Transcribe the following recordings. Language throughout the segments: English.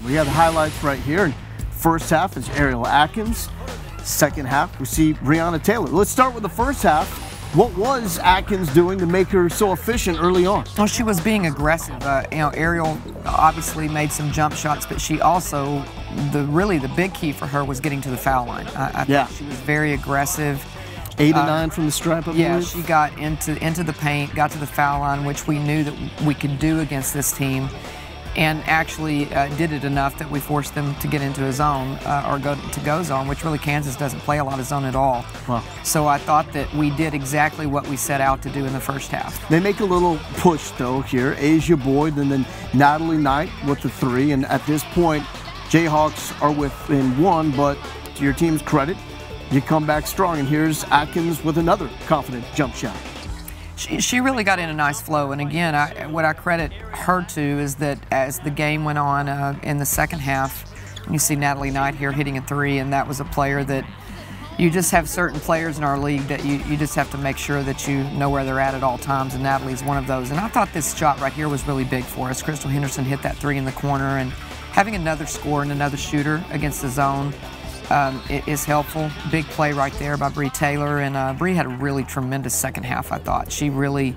We have the highlights right here. And first half is Ariel Atkins. Second half, we see Breonna Taylor. Let's start with the first half. What was Atkins doing to make her so efficient early on? Well, she was being aggressive. Ariel obviously made some jump shots, but she also, really the big key for her was getting to the foul line. I thought she was very aggressive. 8 of 9 from the stripe, I believe. Yeah, she got into the paint, got to the foul line, which we knew that we could do against this team, and actually did it enough that we forced them to get into a zone or go zone, which really Kansas doesn't play a lot of zone at all. Wow. So I thought that we did exactly what we set out to do in the first half. They make a little push though here. Asia Boyd and then Natalie Knight with the 3, and at this point, Jayhawks are within 1, but to your team's credit, you come back strong, and here's Atkins with another confident jump shot. She really got in a nice flow, and again, what I credit her to is that as the game went on in the second half, you see Natalie Knight here hitting a 3, and that was a player that you just have certain players in our league that you just have to make sure that you know where they're at all times, and Natalie's one of those. And I thought this shot right here was really big for us. Crystal Henderson hit that 3 in the corner, and having another scorer and another shooter against the zone it is helpful. Big play right there by Bree Taylor, and Bree had a really tremendous second half, I thought. She really,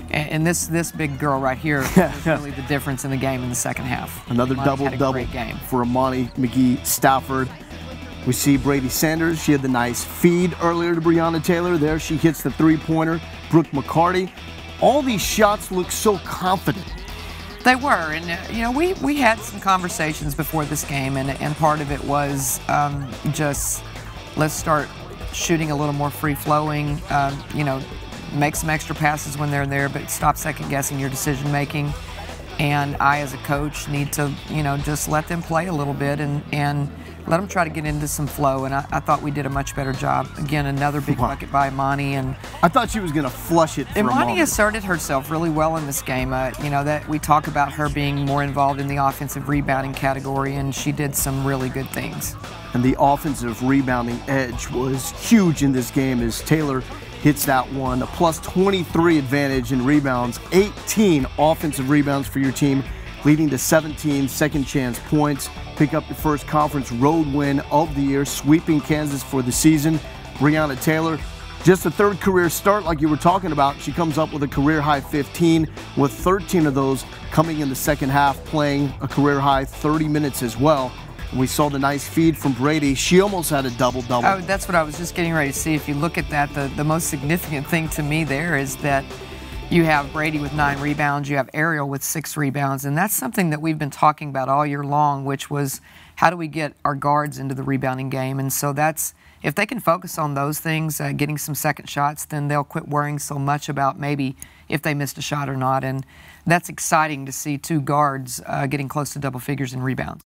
and this big girl right here was really the difference in the game in the second half. Another double-double for Amani McGee-Stafford. We see Brady Sanders. She had the nice feed earlier to Breonna Taylor. There she hits the 3-pointer. Brooke McCarty. All these shots look so confident. They were, and you know, we had some conversations before this game, and part of it was just let's start shooting a little more free-flowing, you know, make some extra passes when they're there, but stop second-guessing your decision-making. And I, as a coach, need to, you know, just let them play a little bit and let them try to get into some flow, and I thought we did a much better job. Again, another big bucket by Imani, and I thought she was going to flush it for Imani asserted herself really well in this game. You know, that we talk about her being more involved in the offensive rebounding category, and she did some really good things. And the offensive rebounding edge was huge in this game as Taylor hits that one. A plus 23 advantage in rebounds, 18 offensive rebounds for your team, leading to 17 second chance points. Pick up your first conference road win of the year, sweeping Kansas for the season. Breonna Taylor, just a 3rd career start like you were talking about. She comes up with a career high 15, with 13 of those coming in the second half, playing a career high 30 minutes as well. We saw the nice feed from Brady. She almost had a double-double. Oh, that's what I was just getting ready to see. If you look at that, the most significant thing to me there is that you have Brady with 9 rebounds, you have Ariel with 6 rebounds, and that's something that we've been talking about all year long, which was how do we get our guards into the rebounding game. And so that's, if they can focus on those things, getting some second shots, then they'll quit worrying so much about maybe if they missed a shot or not. And that's exciting to see 2 guards getting close to double figures in rebounds.